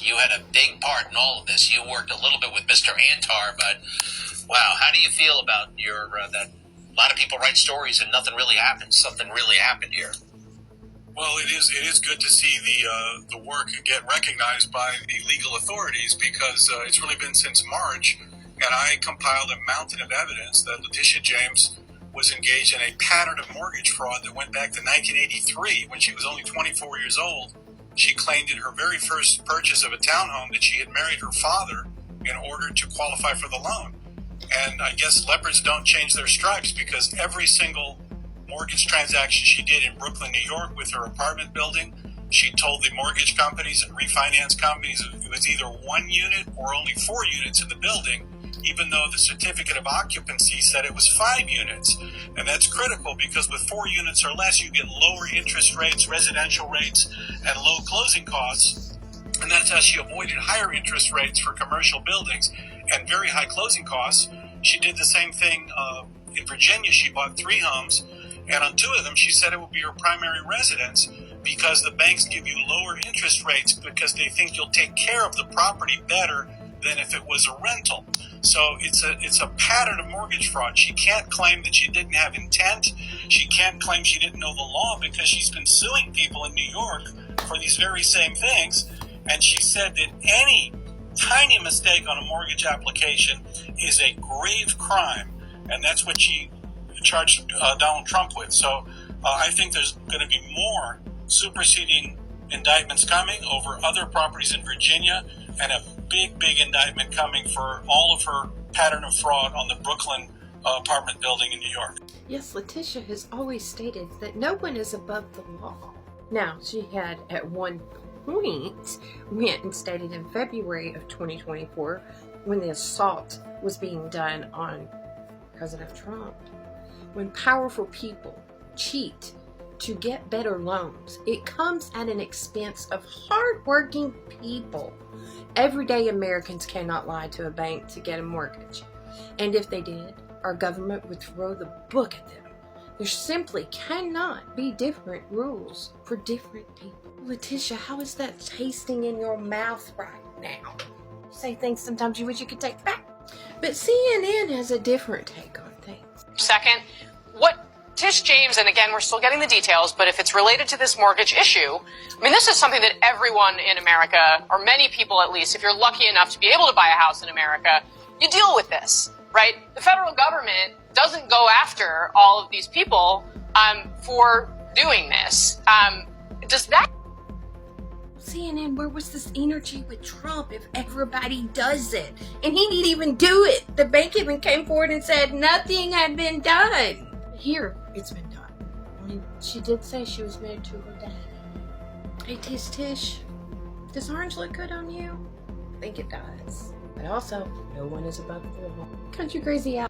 You had a big part in all of this. You worked a little bit with Mr. Antar, but wow, how do you feel about your that a lot of people write stories and nothing really happens? Something really happened here. Well, it is good to see the work get recognized by the legal authorities, because it's really been since March, and I compiled a mountain of evidence that Letitia James was engaged in a pattern of mortgage fraud that went back to 1983, when she was only 24 years old. She claimed in her very first purchase of a townhome that she had married her father in order to qualify for the loan. And I guess leopards don't change their stripes, because every single mortgage transaction she did in Brooklyn, New York with her apartment building, she told the mortgage companies and refinance companies it was either 1 unit or only 4 units in the building, even though the certificate of occupancy said it was 5 units. And that's critical, because with 4 units or less, you get lower interest rates, residential rates, and low closing costs. And that's how she avoided higher interest rates for commercial buildings and very high closing costs. She did the same thing in Virginia. She bought 3 homes, and on 2 of them, she said it would be her primary residence, because the banks give you lower interest rates because they think you'll take care of the property better than if it was a rental. So it's a pattern of mortgage fraud. She can't claim that she didn't have intent. She can't claim she didn't know the law, because she's been suing people in New York for these very same things. And she said that any tiny mistake on a mortgage application is a grave crime, and that's what she charged Donald Trump with. So I think there's going to be more superseding indictments coming over other properties in Virginia, and a big indictment coming for all of her pattern of fraud on the Brooklyn apartment building in New York. Yes, Letitia has always stated that no one is above the law. Now, she had at one point went and stated in February of 2024, when the assault was being done on President Trump, when powerful people cheat to get better loans, it comes at an expense of hardworking people. Everyday Americans cannot lie to a bank to get a mortgage. And if they did, our government would throw the book at them. There simply cannot be different rules for different people. Letitia, how is that tasting in your mouth right now? You say things sometimes you wish you could take back. But CNN has a different take on things. Second, what Tish James, and again, we're still getting the details, but if it's related to this mortgage issue, I mean, this is something that everyone in America, or many people at least, if you're lucky enough to be able to buy a house in America, you deal with this, right? The federal government doesn't go after all of these people for doing this. Does that... CNN, where was this energy with Trump if everybody does it? And he didn't even do it. The bank even came forward and said nothing had been done. Here, it's been done. I mean, she did say she was married to her dad. Hey, Tish, does orange look good on you? I think it does. But also, no one is above the law. Country crazy out.